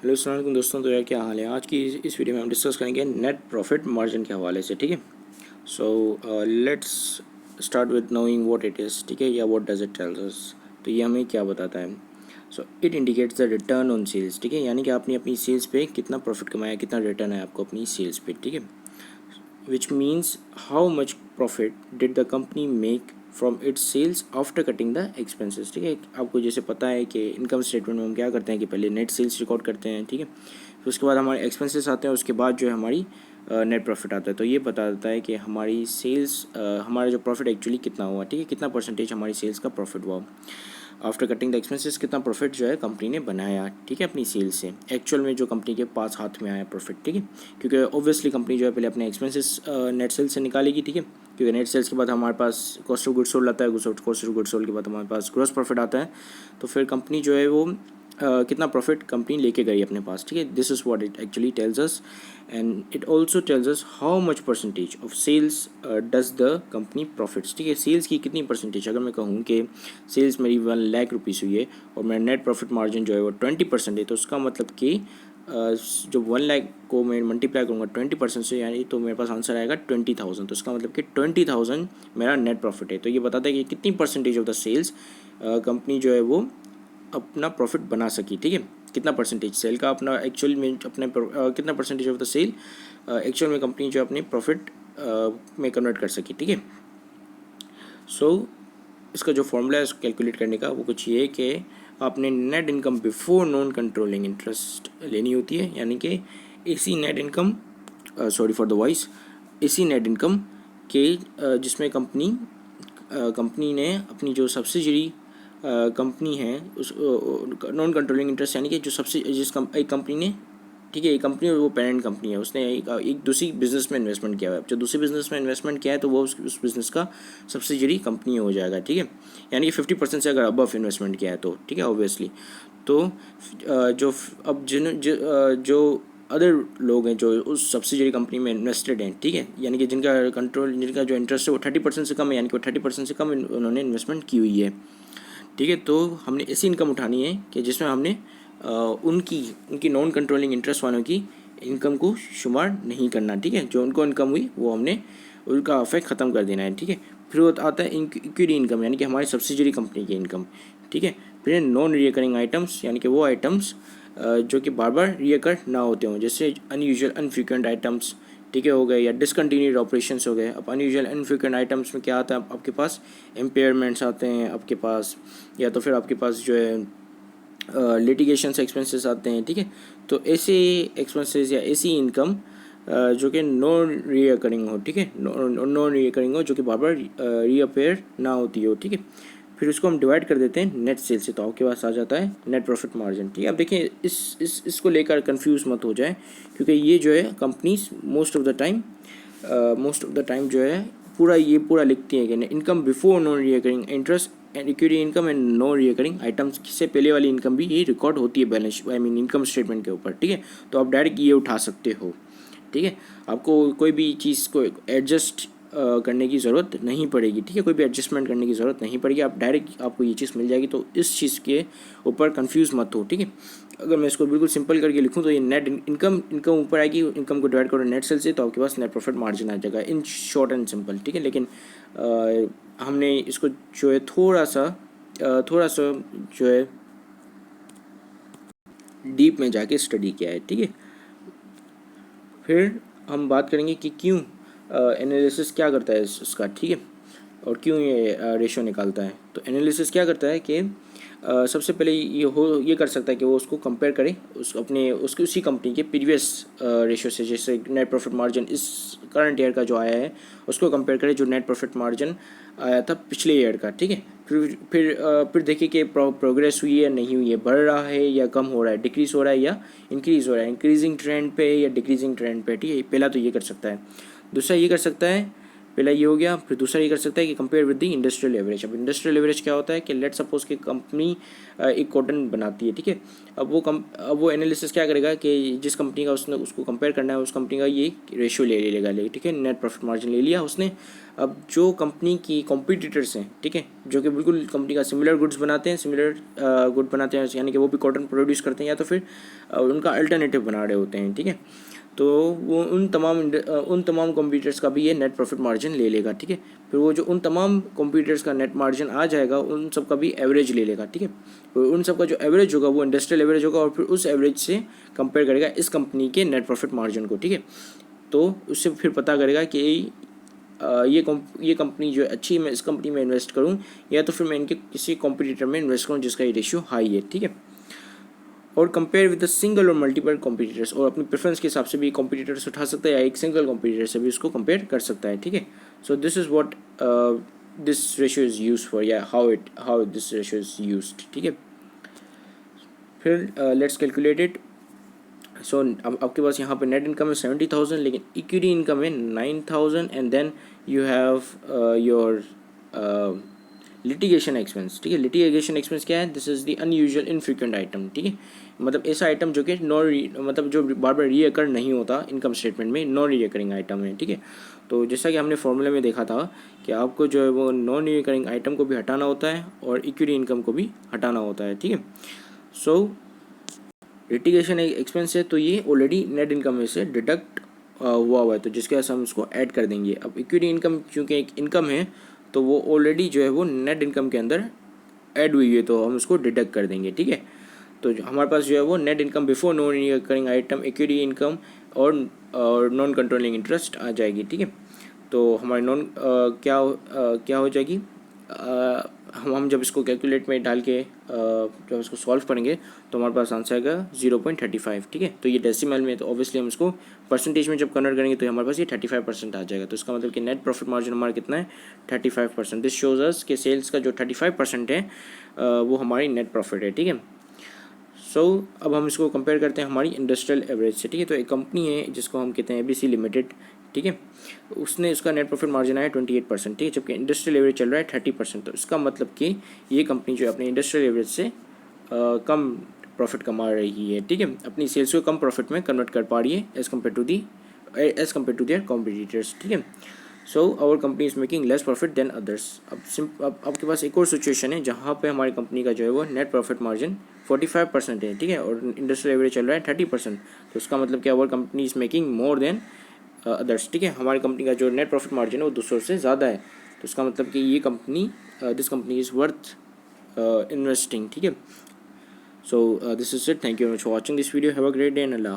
Hello अस्सलाम वालेकुम दोस्तों। तो यार क्या हाल है। आज की इस वीडियो में हम डिस्कस करेंगे नेट प्रॉफिट मार्जिन के हवाले से। ठीक है, so let's start with knowing what it is. ठीक है, या what does it tells us. तो ये हमें क्या बताता है। So it indicates the return on sales. ठीक है, यानी कि आपने अपनी सेल्स पे कितना प्रॉफिट कमाया, कितना रिटर्न है आपको अपनी सेल्स पे। ठीक है, which means how much profit did the company make from its sales after cutting the expenses। ठीक है, आपको जैसे पता है कि इनकम स्टेटमेंट में हम क्या करते हैं कि पहले नेट सेल्स रिकॉर्ड करते हैं। ठीक है, फिर उसके बाद हमारे एक्सपेंसेस आते हैं, उसके बाद जो है हमारी नेट प्रॉफिट आता है। तो ये बता देता है कि हमारी सेल्स हमारा जो प्रॉफिट एक्चुअली कितना हुआ। ठीक है, कितना परसेंटेज हमारी सेल्स का प्रॉफिट हुआ आफ्टर कटिंग द एक्सपेंसेस, कितना प्रॉफिट जो है कंपनी ने बनाया। ठीक है, अपनी सेल से एक्चुअल में जो कंपनी के पास हाथ में आया प्रॉफिट। ठीक है, क्योंकि ऑब्वियसली कंपनी जो है पहले अपने एक्सपेंसेस नेट सेल से निकालेगी। ठीक है, क्योंकि नेट सेल्स के बाद हमारे पास कॉस्ट ऑफ गुड्स सोल्ड आता है, कॉस्ट ऑफ गुड्स सोल्ड के बाद हमारे पास ग्रॉस प्रॉफिट आता है। तो फिर कंपनी जो है वो कितना प्रॉफिट कंपनी लेके गई अपने पास। ठीक है, this is what it actually tells us and it also tells us how much percentage of sales does the company profits. ठीक है, सेल्स की कितनी परसेंटेज, अगर मैं कहूँ कि सेल्स मेरी 1 लाख रुपीज़ हुई है और मेरा नेट प्रॉफिट मार्जिन जो है वो 20% है, तो उसका मतलब कि जो 1 लाख को मैं मल्टीप्लाई करूँगा 20% से, यानी तो मेरे पास आंसर आएगा 20,000। तो इसका मतलब कि 20,000 मेरा नेट प्रॉफिट है। तो ये बताता है कि कितनी percentage of the sales company जो है वो अपना प्रॉफिट बना सकी। ठीक है, कितना परसेंटेज सेल का अपना एक्चुअल में अपने कितना percentage of the sale actual में कंपनी जो अपने प्रॉफिट में कन्वर्ट कर सकी। ठीक है, सो इसका जो फॉर्मूला है कैलकुलेट करने का वो कुछ ये है कि आपने net income before non controlling interest लेनी होती है, यानी कि इसी net income sorry for the voice, इसी नेट इनकम के जिसमें कंपनी ने अपनी जो सब्सिडरी कंपनी है उस नॉन कंट्रोलिंग इंटरेस्ट, यानी कि जो एक कंपनी ने, ठीक है, एक कंपनी और वो पेरेंट कंपनी है, उसने एक दूसरी बिजनेस में इन्वेस्टमेंट किया है। जो दूसरी बिजनेस में इन्वेस्टमेंट किया है तो वो उस बिजनेस का सब्सिडरी कंपनी हो जाएगा। ठीक है, यानी कि 50% से अगर अबव इन्वेस्टमेंट किया है तो ठीक है ऑब्वियसली। तो जो अब जो अदर लोग हैं जो उस सब्सिडरी कंपनी में इन्वेस्टेड हैं, ठीक है, यानी कि जिनका जो इंटरेस्ट है वो 30% से कम है, यानी कि वो 30% से कम उन्होंने इन्वेस्टमेंट की हुई है। ठीक है, तो हमने ऐसी इनकम उठानी है कि जिसमें हमने उनकी नॉन कंट्रोलिंग इंटरेस्ट वालों की इनकम को शुमार नहीं करना। ठीक है, जो उनको इनकम हुई वो हमने उनका अफेक्ट ख़त्म कर देना है। ठीक है, फिर वो आता है इक्विटी इनकम, यानी कि हमारी सब्सिडरी कंपनी की इनकम। ठीक है, फिर नॉन रिकरिंग आइटम्स, यानी कि वो आइटम्स जो कि बार बार रिकर ना होते हों, जैसे अनयूजुअल अनफ्रीक्वेंट आइटम्स, ठीक है, हो गए, या डिसकंटिन्यूड ऑपरेशंस हो गए। अब अनयूजुअल अनफ्रीक्वेंट आइटम्स में क्या आता है, आपके पास इम्पेयरमेंट्स आते हैं आपके पास, या तो फिर आपके पास जो है लिटिगेशंस एक्सपेंसेस आते हैं। ठीक है, तो ऐसे एक्सपेंसेस या ऐसी इनकम जो कि नॉन रिकरिंग हो, ठीक है, नॉन रिकरिंग हो, जो कि बार बार रीअपेयर ना होती हो। ठीक है, फिर उसको हम डिवाइड कर देते हैं नेट सेल से, तो आपके पास आ जाता है नेट प्रॉफिट मार्जिन। ठीक है, अब देखिए इसको लेकर कंफ्यूज मत हो जाए, क्योंकि ये जो है companies most of the time जो है पूरा लिखती है कि income before non recurring interest and equity income and non recurring items से पहले वाली इनकम भी ये रिकॉर्ड होती है बैलेंस इनकम स्टेटमेंट के ऊपर। ठीक है, तो आप डायरेक्ट ये उठा सकते हो। ठीक है, आपको कोई भी चीज़ को एडजस्ट करने की ज़रूरत नहीं पड़ेगी। ठीक है, कोई भी एडजस्टमेंट करने की ज़रूरत नहीं पड़ेगी, आप डायरेक्ट आपको ये चीज़ मिल जाएगी। तो इस चीज़ के ऊपर कंफ्यूज मत हो। ठीक है, अगर मैं इसको बिल्कुल सिंपल करके लिखूँ तो ये नेट इनकम ऊपर आएगी, इनकम को डिवाइड करो नेट सेल से, तो आपके पास नेट प्रॉफिट मार्जिन आ जाएगा इन शॉर्ट एंड सिंपल। ठीक है, लेकिन हमने इसको जो है थोड़ा सा जो है डीप में जाके स्टडी किया है। ठीक है, फिर हम बात करेंगे कि क्यों एनालिसिस क्या करता है इसका। ठीक है, और क्यों ये रेशो निकालता है। तो एनालिसिस क्या करता है कि सबसे पहले ये कर सकता है कि वो उसको कंपेयर करे उसी कंपनी के प्रीवियस रेशो से, जैसे नेट प्रॉफिट मार्जिन इस करंट ईयर का जो आया है उसको कंपेयर करे जो नेट प्रॉफिट मार्जिन आया था पिछले ईयर का। ठीक है, फिर देखिए कि प्रोग्रेस हुई है या नहीं हुई है, बढ़ रहा है या कम हो रहा है, डिक्रीज हो रहा है या इंक्रीज़ हो रहा है, इंक्रीजिंग ट्रेंड पे या डिक्रीजिंग ट्रेंड पे। ठीक है, पहला तो ये कर सकता है। दूसरा ये कर सकता है पहला ये हो गया। फिर दूसरा ये कर सकता है कि compare with the industrial average. अब इंडस्ट्रियल एवरेज क्या होता है कि लेट सपोज कि कंपनी एक कॉटन बनाती है, ठीक है। अब वो एनालिसिस क्या करेगा कि जिस कंपनी का उसने उसको कंपेयर करना है, उस कंपनी का ये रेशियो ले लेगा, ठीक है, नेट प्रॉफिट मार्जिन ले लिया उसने। अब जो कंपनी की कॉम्पिटिटर्स हैं, ठीक है, जो कि बिल्कुल कंपनी का सिमिलर गुड्स बनाते हैं, गुड बनाते हैं, यानी कि वो भी कॉटन प्रोड्यूस करते हैं या तो फिर उनका अल्टरनेटिव बना रहे होते हैं, ठीक है, तो वो उन तमाम कंप्यूटर्स का भी ये नेट प्रॉफिट मार्जिन ले लेगा, ठीक है। फिर वो जो उन तमाम कंप्यूटर्स का नेट मार्जिन आ जाएगा, उन सब का भी एवरेज ले लेगा, ठीक है। तो उन सब का जो एवरेज होगा वो इंडस्ट्रियल एवरेज होगा और फिर उस एवरेज से कंपेयर करेगा इस कंपनी के नेट प्रॉफिट मार्जिन को, ठीक है। तो उससे फिर पता करेगा कि ये कंपनी जो है अच्छी, मैं इस कंपनी में इन्वेस्ट करूँ या तो फिर मैं इनके किसी कॉम्पिटिटर में इन्वेस्ट करूँ जिसका ये रेशियो हाई है, ठीक है। और कंपेयर विद द सिंगल और मल्टीपल कॉम्पिटिटर्स, और अपनी प्रेफरेंस के हिसाब से भी कॉम्पिटिटर्स उठा सकता है या एक सिंगल कॉम्पिटिटर से भी उसको कंपेयर कर सकता है, ठीक है। So this is what this ratio is use for, या how this ratio is used, ठीक है। फिर लेट्स कैलकुलेट इट। सो अब आपके पास यहाँ पे नेट इनकम है 70,000, लेकिन इक्विटी इनकम है 9,000, and then you have your litigation expense, ठीक है। लिटिगेशन एक्सपेंस क्या है? This is the unusual infrequent item, ठीक है, मतलब ऐसा आइटम जो कि मतलब जो बार बार रीअकर नहीं होता इनकम स्टेटमेंट में, नॉन रीअकरिंग आइटम है, ठीक है। तो जैसा कि हमने फॉर्मूले में देखा था कि आपको जो है वो नॉन रीअकरिंग आइटम को भी हटाना होता है और इक्विटी इनकम को भी हटाना होता है, ठीक है। सो लिटिगेशन एक्सपेंस है तो ये ऑलरेडी नेट इनकम में से डिडक्ट हुआ है, तो जिसके वजह से हम उसको ऐड कर देंगे। अब इक्विटी इनकम चूँकि एक इनकम है तो वो ऑलरेडी जो है वो नेट इनकम के अंदर ऐड हुई है, तो हम उसको डिडक्ट कर देंगे, ठीक है। तो हमारे पास जो है वो net income before non recurring item, equity income और नॉन कंट्रोलिंग इंटरेस्ट आ जाएगी, ठीक है। तो हमारी क्या हो जाएगी, हम जब इसको कैलकुलेट में डाल के जब इसको सॉल्व करेंगे तो हमारे पास आंसर आएगा 0.35, ठीक है। तो ये डेसिमल में, तो ऑब्वियसली हम इसको परसेंटेज में जब कन्वर्ट करेंगे तो हमारे पास ये 35% आ जाएगा। तो इसका मतलब कि नेट प्रॉफिट मार्जिन हमारा कितना है? 35%। दिस शोज अस कि सेल्स का जो 35% है वो हमारी नेट प्रॉफिट है, ठीक है। सो अब हम इसको कंपेयर करते हैं हमारी इंडस्ट्रियल एवरेज से, ठीक है। तो एक कंपनी है जिसको हम कहते हैं ABC लिमिटेड, ठीक है, उसने उसका नेट प्रॉफिट मार्जिन आया 28%, ठीक है, जबकि इंडस्ट्रियल एवरेज चल रहा है 30%। तो इसका मतलब कि ये कंपनी जो है अपने इंडस्ट्रियल एवरेज से कम प्रॉफिट कमा रही है, ठीक है, अपनी सेल्स को कम प्रॉफिट में कन्वर्ट कर पा रही है as compare to their competitors, ठीक है। So our company is making less profit than others. अब आपके पास एक और सिचुएशन है जहाँ पे हमारी कंपनी का जो है वो नेट प्रॉफिट मार्जिन 45% है, ठीक है, और इंडस्ट्रियल एवरेज चल रहा है 30%। तो उसका मतलब कि our company is making more than others, ठीक है। हमारी कंपनी का जो नेट प्रॉफिट मार्जिन है वो दूसरों से ज़्यादा है। तो इसका मतलब कि ये company this company is worth investing, ठीक है। So this is it, thank you very much for watching this video, have a great day and Allah.